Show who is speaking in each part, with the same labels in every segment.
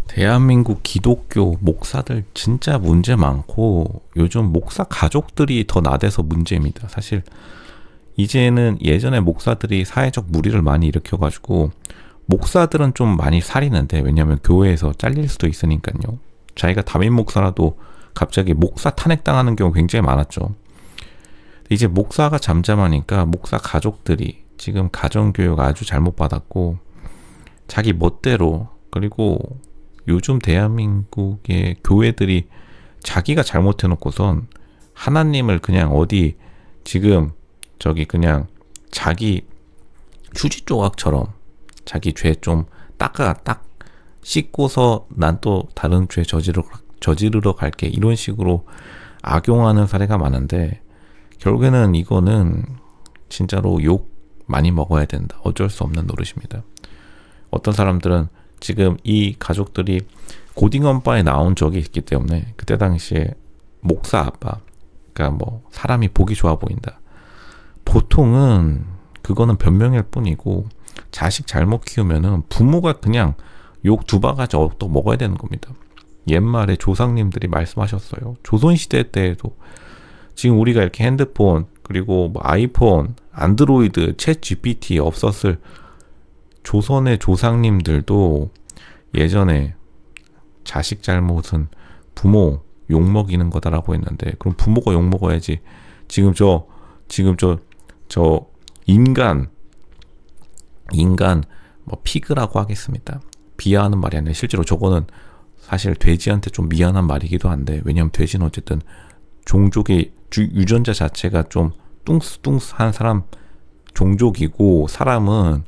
Speaker 1: 대한민국 기독교 목사들 진짜 문제 많고 요즘 목사 가족들이 더 나대서 문제입니다. 사실 이제는 예전에 목사들이 사회적 무리를 많이 일으켜가지고 목사들은 좀 많이 살이는데, 왜냐하면 교회에서 잘릴 수도 있으니까요. 자기가 담임 목사라도 갑자기 목사 탄핵당하는 경우 굉장히 많았죠. 이제 목사가 잠잠하니까 목사 가족들이 지금 가정교육 아주 잘못 받았고 자기 멋대로, 그리고 요즘 대한민국의 교회들이 자기가 잘못해놓고선 하나님을 그냥 어디 지금 저기 그냥 자기 휴지 조각처럼 자기 죄 좀 딱 씻고서 난 또 다른 죄 저지르러 갈게, 이런 식으로 악용하는 사례가 많은데, 결국에는 이거는 진짜로 욕 많이 먹어야 된다. 어쩔 수 없는 노릇입니다. 어떤 사람들은 지금 이 가족들이 고딩언바에 나온 적이 있기 때문에 그때 당시에 목사 아빠, 그러니까 뭐 사람이 보기 좋아 보인다. 보통은 그거는 변명일 뿐이고, 자식 잘못 키우면은 부모가 그냥 욕 두 바가지 또 먹어야 되는 겁니다. 옛말에 조상님들이 말씀하셨어요. 조선시대 때에도 지금 우리가 이렇게 핸드폰, 그리고 뭐 아이폰, 안드로이드, 챗 GPT 없었을 조선의 조상님들도 예전에 자식 잘못은 부모 욕먹이는 거다라고 했는데, 그럼 부모가 욕먹어야지. 지금 저 인간 뭐 피그라고 하겠습니다. 비하하는 말이 아니라 실제로 저거는 사실 돼지한테 좀 미안한 말이기도 한데, 왜냐하면 돼지는 어쨌든 종족의 유전자 자체가 좀 뚱스뚱스한 사람 종족이고, 사람은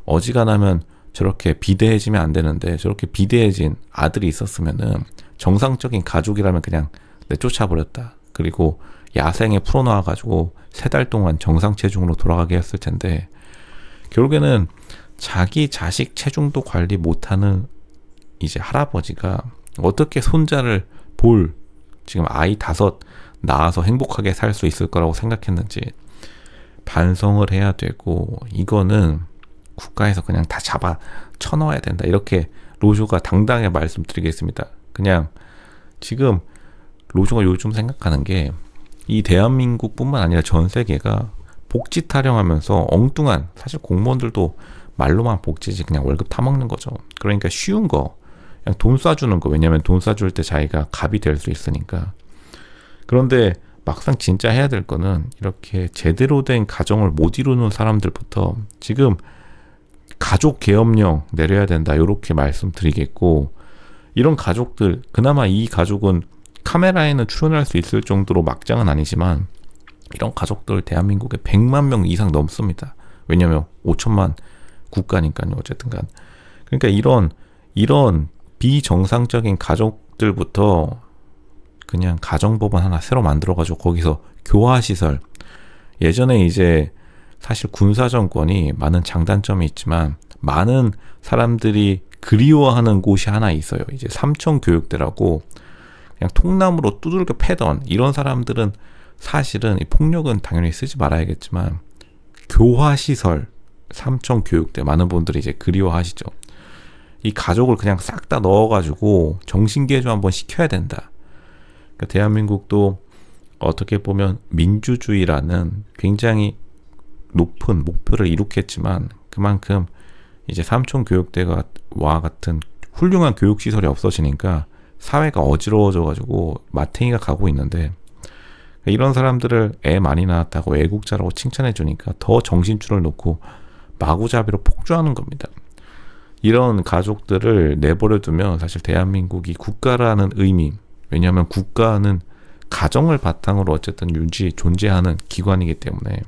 Speaker 1: 어지간하면 저렇게 비대해지면 안 되는데, 저렇게 비대해진 아들이 있었으면은 정상적인 가족이라면 그냥 내쫓아버렸다. 그리고 야생에 풀어놔가지고 3달 동안 정상 체중으로 돌아가게 했을 텐데, 결국에는 자기 자식 체중도 관리 못하는 이제 할아버지가 어떻게 손자를 지금 아이 5 낳아서 행복하게 살 수 있을 거라고 생각했는지 반성을 해야 되고, 이거는 국가에서 그냥 다 잡아 쳐넣어야 된다. 이렇게 로쇼가 당당하게 말씀드리겠습니다. 그냥 지금 로쇼가 요즘 생각하는 게, 이 대한민국뿐만 아니라 전 세계가 복지 타령하면서 엉뚱한, 사실 공무원들도 말로만 복지지 그냥 월급 타먹는 거죠. 그러니까 쉬운 거, 그냥 돈 쏴주는 거. 왜냐면 돈 쏴줄 때 자기가 갑이 될 수 있으니까. 그런데 막상 진짜 해야 될 거는 이렇게 제대로 된 가정을 못 이루는 사람들부터 지금 가족 계엄령 내려야 된다, 이렇게 말씀드리겠고, 이런 가족들, 그나마 이 가족은 카메라에는 출연할 수 있을 정도로 막장은 아니지만 이런 가족들 대한민국에 100만 명 이상 넘습니다. 왜냐면 5천만 국가니까요. 어쨌든 간. 그러니까 이런 비정상적인 가족들부터 그냥 가정법원 하나 새로 만들어가지고 거기서 교화시설, 예전에 이제 사실 군사정권이 많은 장단점이 있지만 많은 사람들이 그리워하는 곳이 하나 있어요. 이제 삼청교육대라고, 그냥 통나무로 두들겨 패던 이런 사람들은 사실은 이 폭력은 당연히 쓰지 말아야겠지만 교화시설, 삼청교육대 많은 분들이 이제 그리워하시죠. 이 가족을 그냥 싹 다 넣어가지고 정신개조 한번 시켜야 된다. 그러니까 대한민국도 어떻게 보면 민주주의라는 굉장히 높은 목표를 이룩했지만 그만큼 이제 삼청교육대와 같은 훌륭한 교육시설이 없어지니까 사회가 어지러워져가지고 마탱이가 가고 있는데, 이런 사람들을 애 많이 낳았다고 애국자라고 칭찬해주니까 더 정신줄을 놓고 마구잡이로 폭주하는 겁니다. 이런 가족들을 내버려두면 사실 대한민국이 국가라는 의미, 왜냐하면 국가는 가정을 바탕으로 어쨌든 존재하는 기관이기 때문에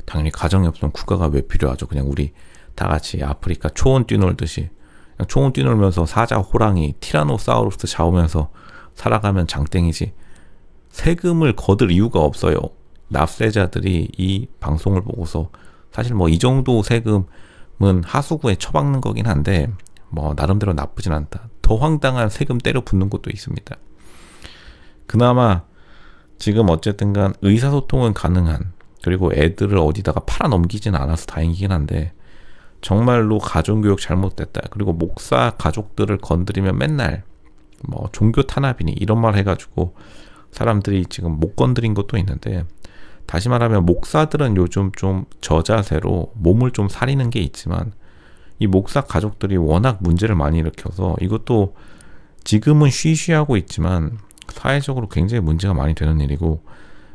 Speaker 1: 당연히 가정이 없으면 국가가 왜 필요하죠. 그냥 우리 다 같이 아프리카 초원 뛰놀듯이 그냥 초원 뛰놀면서 사자, 호랑이, 티라노사우루스 잡으면서 살아가면 장땡이지, 세금을 거둘 이유가 없어요. 납세자들이 이 방송을 보고서 사실 뭐 이 정도 세금은 하수구에 처박는 거긴 한데 뭐 나름대로 나쁘진 않다. 더 황당한 세금 때려 붓는 것도 있습니다. 그나마 지금 어쨌든 간 의사소통은 가능한, 그리고 애들을 어디다가 팔아넘기진 않아서 다행이긴 한데, 정말로 가정교육 잘못됐다. 그리고 목사 가족들을 건드리면 맨날 뭐 종교 탄압이니 이런 말 해가지고 사람들이 지금 못 건드린 것도 있는데, 다시 말하면 목사들은 요즘 좀 저자세로 몸을 좀 사리는 게 있지만 이 목사 가족들이 워낙 문제를 많이 일으켜서 이것도 지금은 쉬쉬하고 있지만 사회적으로 굉장히 문제가 많이 되는 일이고,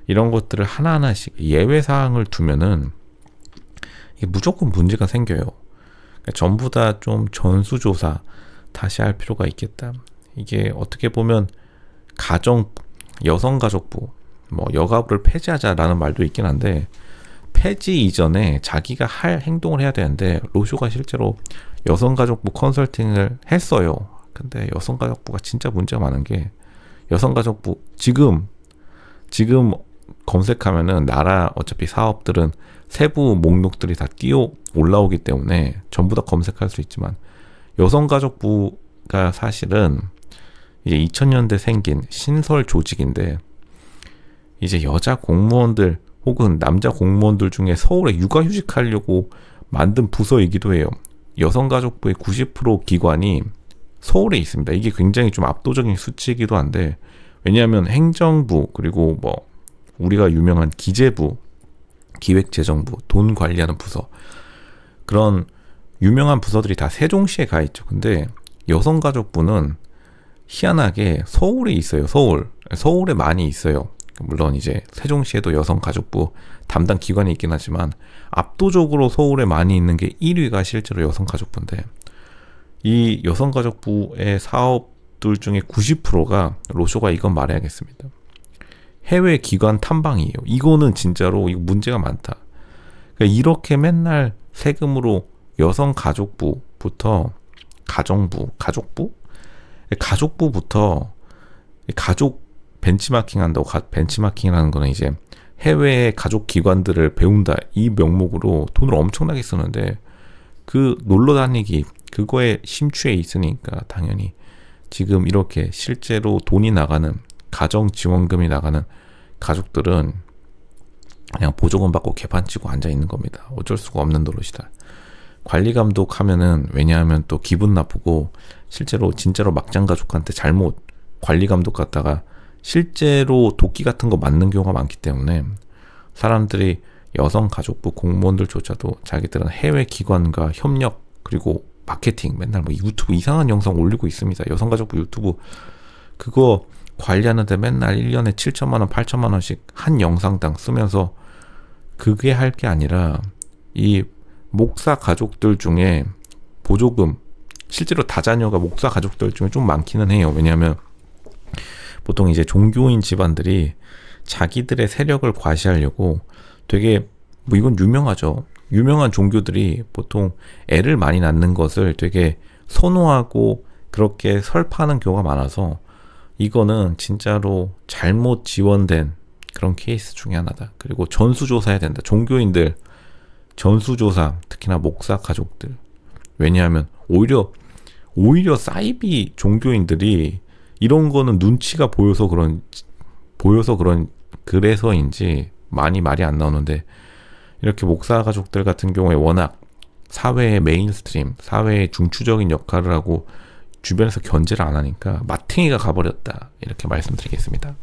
Speaker 1: 이런 것들을 하나하나씩 예외사항을 두면은 이게 무조건 문제가 생겨요. 그러니까 전부 다 좀 전수조사 다시 할 필요가 있겠다. 이게 어떻게 보면 여성가족부, 뭐 여가부를 폐지하자라는 말도 있긴 한데, 폐지 이전에 자기가 할 행동을 해야 되는데, 로쇼가 실제로 여성가족부 컨설팅을 했어요. 근데 여성가족부가 진짜 문제가 많은 게, 여성가족부 지금 검색하면은 나라 어차피 사업들은 세부 목록들이 다 뛰어 올라오기 때문에 전부 다 검색할 수 있지만, 여성가족부가 사실은 이제 2000년대 생긴 신설 조직인데, 이제 여자 공무원들 혹은 남자 공무원들 중에 서울에 육아휴직하려고 만든 부서이기도 해요. 여성가족부의 90% 기관이 서울에 있습니다. 이게 굉장히 좀 압도적인 수치이기도 한데, 왜냐하면 행정부, 그리고 뭐 우리가 유명한 기재부, 기획재정부, 돈 관리하는 부서, 그런 유명한 부서들이 다 세종시에 가 있죠. 근데 여성가족부는 희한하게 서울에 있어요. 서울에 많이 있어요. 물론 이제 세종시에도 여성가족부 담당 기관이 있긴 하지만 압도적으로 서울에 많이 있는 게 1위가 실제로 여성가족부인데, 이 여성가족부의 사업들 중에 90%가 로쇼가 이건 말해야겠습니다. 해외 기관 탐방이에요. 이거는 진짜로 이거 문제가 많다. 그러니까 이렇게 맨날 세금으로 여성가족부부터 가족부부터 가족 벤치마킹 한다고, 벤치마킹이라는 거는 이제 해외의 가족 기관들을 배운다, 이 명목으로 돈을 엄청나게 쓰는데, 그 놀러 다니기 그거에 심취해 있으니까 당연히 지금 이렇게 실제로 돈이 나가는, 가정 지원금이 나가는 가족들은 그냥 보조금 받고 개판 치고 앉아 있는 겁니다. 어쩔 수가 없는 노릇이다. 관리 감독하면은, 왜냐하면 또 기분 나쁘고 실제로 진짜로 막장 가족한테 잘못 관리 감독 갔다가 실제로 도끼 같은 거 맞는 경우가 많기 때문에, 사람들이 여성가족부 공무원들조차도 자기들은 해외 기관과 협력, 그리고 마케팅, 맨날 뭐 유튜브 이상한 영상 올리고 있습니다. 여성가족부 유튜브 그거 관리하는데 맨날 1년에 7천만원 8천만원씩 한 영상당 쓰면서, 그게 할 게 아니라 이 목사 가족들 중에 보조금, 실제로 다자녀가 목사 가족들 중에 좀 많기는 해요. 왜냐하면 보통 이제 종교인 집안들이 자기들의 세력을 과시하려고 되게, 뭐 이건 유명하죠. 유명한 종교들이 보통 애를 많이 낳는 것을 되게 선호하고 그렇게 설파하는 경우가 많아서, 이거는 진짜로 잘못 지원된 그런 케이스 중에 하나다. 그리고 전수조사해야 된다. 종교인들 전수조사, 특히나 목사 가족들. 왜냐하면 오히려 사이비 종교인들이 이런 거는 눈치가 그래서인지 많이 말이 안 나오는데, 이렇게 목사 가족들 같은 경우에 워낙 사회의 메인스트림, 사회의 중추적인 역할을 하고 주변에서 견제를 안 하니까 마탱이가 가버렸다, 이렇게 말씀드리겠습니다.